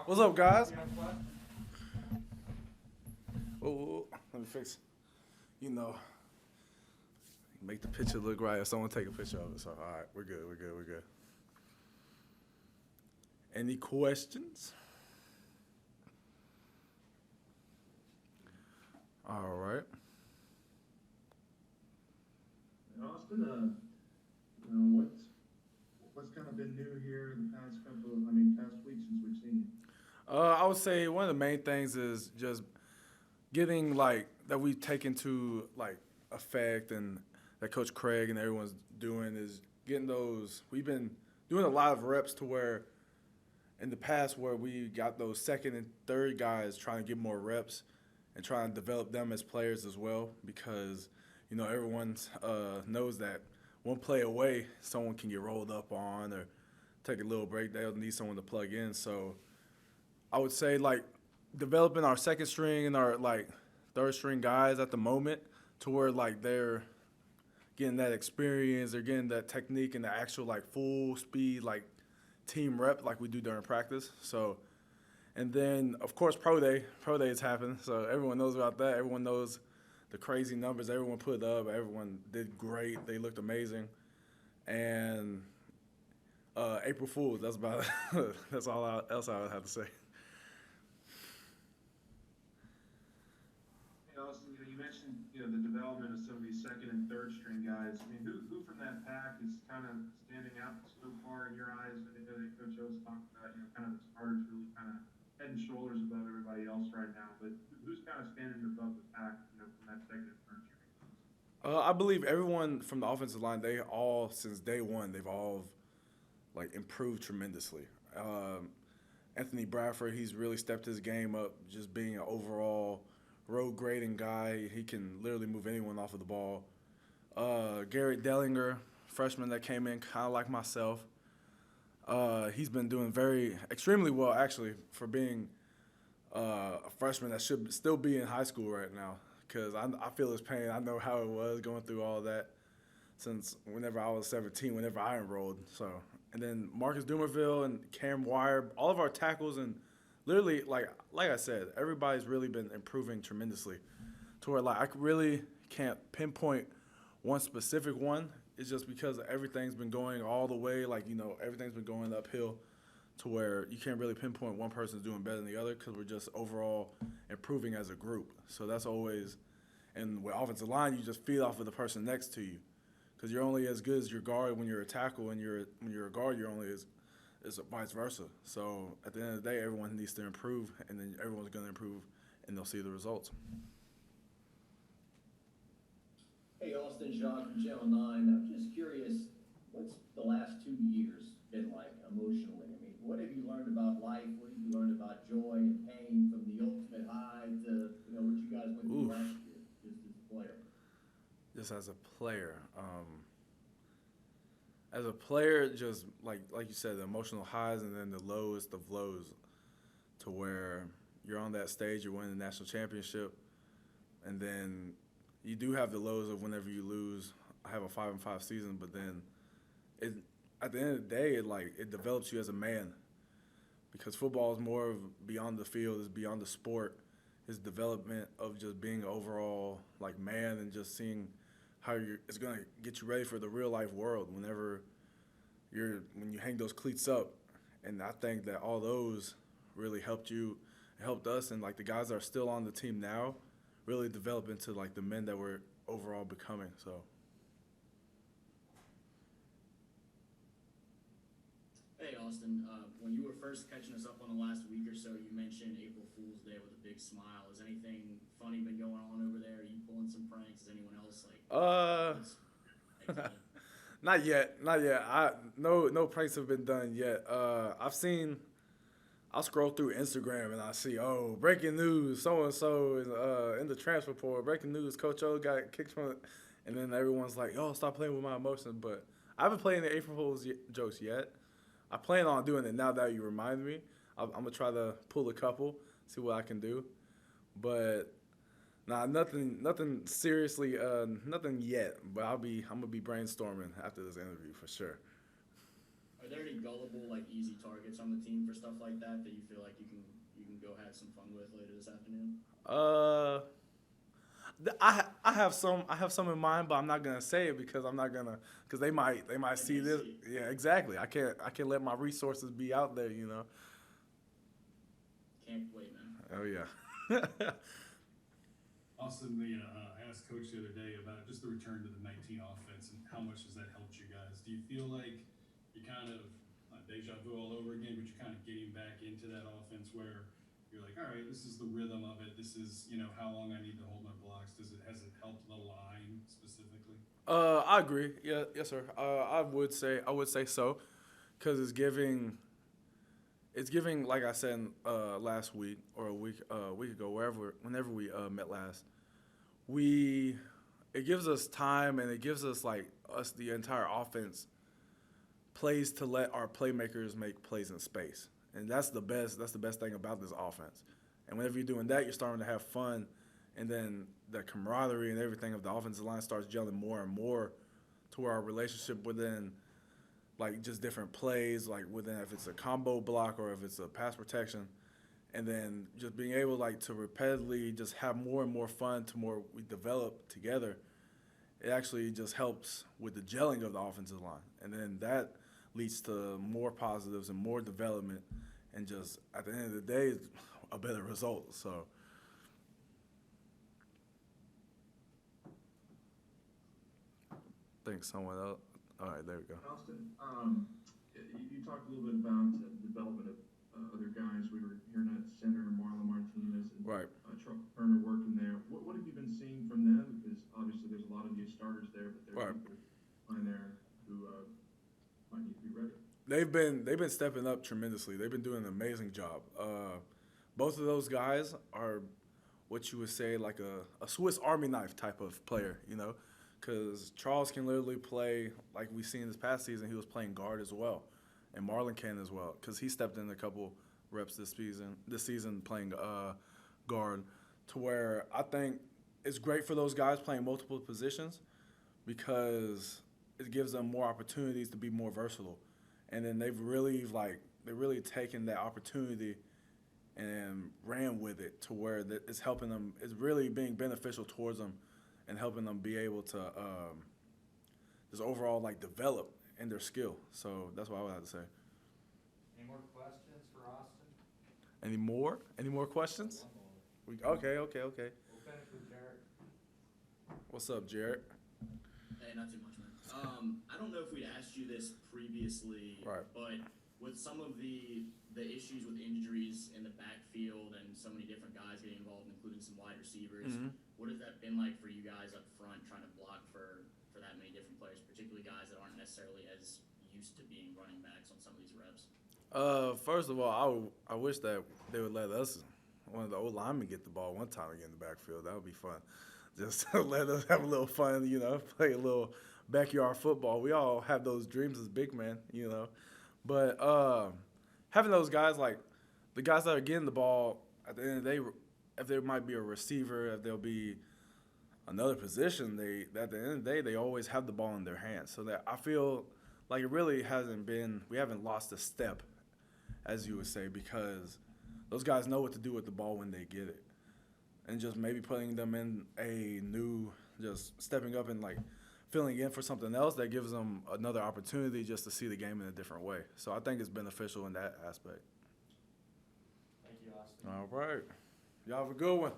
What's up, guys? Oh, let me fix. You know, make the picture look right. If someone take a picture of it, so all right, we're good. We're good. Any questions? All right. Austin, what's kind of been new here in the past weeks since we've seen you? I would say one of the main things is just getting like that we've taken to like effect and that Coach Craig and everyone's doing is getting those. We've been doing a lot of reps to where in the past where we got those second and third guys trying to get more reps and trying to develop them as players as well because everyone knows that one play away someone can get rolled up on or take a little break. They'll need someone to plug in. So I would say like developing our second string and our like third string guys at the moment to where like they're getting that experience, they're getting that technique and the actual like full speed like team rep like we do during practice. So and then of course pro day has happened. So everyone knows about that. Everyone knows the crazy numbers everyone put up. Everyone did great. They looked amazing. And April Fools, that's about that's all else I would have to say. Hey, Austin, you mentioned the development of some of these second and third string guys. I mean, who from that pack is kind of standing out so far in your eyes? I think that Coach O's talked about kind of the starters really kind of head and shoulders above everybody else right now. But who's kind of standing above the pack? From that second and third string. I believe everyone from the offensive line, they all since day one, they've all like improved tremendously. Anthony Bradford, he's really stepped his game up, just being an overall road grading guy. He can literally move anyone off of the ball. Garrett Dellinger, freshman that came in kind of like myself. He's been doing extremely well actually for being a freshman that should still be in high school right now because I feel his pain. I know how it was going through all that since whenever I was 17, whenever I enrolled. So, and then Marcus Dumerville and Cam Wire, all of our tackles and literally like I said, everybody's really been improving tremendously to where like I really can't pinpoint one specific one. It's just because everything's been going all the way, like, everything's been going uphill to where you can't really pinpoint one person's doing better than the other because we're just overall improving as a group. So that's always, and with offensive line, you just feed off of the person next to you because you're only as good as your guard when you're a tackle, and when you're a guard, you're only as vice versa. So at the end of the day, everyone needs to improve, and then everyone's going to improve, and they'll see the results. Hey, Austin, Jacques from Channel 9. I'm just curious, what's the last 2 years been like emotionally? I mean, what have you learned about life? What have you learned about joy and pain from the ultimate high to, what you guys went through Oof. last year, just as a player? Just as a player, just like you said, the emotional highs and then the lowest of lows, to where you're on that stage, you're winning the national championship, and then you do have the lows of whenever you lose. I have a 5-5 season, but then at the end of the day, it develops you as a man, because football is more of beyond the field, is beyond the sport, is development of just being an overall like man and just seeing how it's gonna get you ready for the real life world whenever when you hang those cleats up. And I think that all those really helped us, and like the guys that are still on the team now really develop into like the men that we're overall becoming. So Hey, Austin, when you were first catching us up on the last week or so, you mentioned April Fool's Day with a big smile. Has anything funny been going on over there? Are you pulling some pranks? Is anyone else not yet. No pranks have been done yet. I'll scroll through Instagram and I see, breaking news, so and so is in the transfer portal. Breaking news, Coach O got kicked from it, and then everyone's like, stop playing with my emotions. But I haven't played the April Fool's jokes yet. I plan on doing it now that you remind me. I'm gonna try to pull a couple, see what I can do. But nah, nothing seriously, nothing yet. But I'm gonna be brainstorming after this interview for sure. Are there any gullible, like easy targets on the team for stuff like that that you feel like you can go have some fun with later this afternoon? I have some in mind, but I'm not gonna say it because I'm not gonna because they might see this. Yeah, exactly. I can't let my resources be out there. Can't wait, man. Oh yeah. Austin, I asked Coach the other day about just the return to the 19 offense and how much has that helped you guys? Do you feel like you kind of deja vu all over again, but you're kind of getting back into that offense where you're like, all right, this is the rhythm of it. This is, how long I need to hold my blocks. Has it helped the line specifically? I agree. Yeah, yes, sir. I would say so, because it's giving, like I said last week or a week ago, whenever we met last, it gives us time and it gives us the entire offense plays to let our playmakers make plays in space, and that's the best thing about this offense. And whenever you're doing that, you're starting to have fun, and then the camaraderie and everything of the offensive line starts gelling more and more to where our relationship within just different plays, within if it's a combo block or if it's a pass protection, and then just being able to repeatedly just have more and more fun to more we develop together. It actually just helps with the gelling of the offensive line, and then that leads to more positives and more development, and just at the end of the day, a better result. So. I think someone else. All right, there we go. Austin, you talked a little bit about the development of other guys. We were hearing at center, Marlon Martinez and Right. Charles Turner working there. What have you been seeing from them? Because obviously there's a lot of new starters there, but there's Right. people on there who might need to be ready. They've been stepping up tremendously. They've been doing an amazing job. Both of those guys are what you would say like a Swiss Army knife type of player, because Charles can literally play like we seen this past season. He was playing guard as well, and Marlon can as well because he stepped in a couple reps this season playing guard, to where I think it's great for those guys playing multiple positions because it gives them more opportunities to be more versatile. And then they've really taken that opportunity and ran with it to where it's helping them. It's really being beneficial towards them and helping them be able to just overall develop in their skill. So that's what I would have to say. Any more questions for Austin? Any more questions? Okay. We'll finish with Jarrett. What's up, Jarrett? Hey, not too much, man. I don't know if we'd asked you this previously, Right. but with some of the issues with injuries in the backfield and so many different guys getting involved, including some wide receivers, what has that been like for you guys up front trying to block for that many different players, particularly guys that aren't necessarily as used to being running backs on some of these reps? First of all, I wish that they would let us, one of the old linemen, get the ball one time again in the backfield. That would be fun. Just to let us have a little fun, play a little backyard football. We all have those dreams as big men, But having those guys, the guys that are getting the ball, at the end of the day, if there might be a receiver, if there'll be another position, at the end of the day, they always have the ball in their hands. So that I feel like it really we haven't lost a step, as you would say, because those guys know what to do with the ball when they get it. And just maybe putting them in just stepping up and filling in for something else that gives them another opportunity just to see the game in a different way. So I think it's beneficial in that aspect. Thank you, Austin. All right. Y'all have a good one.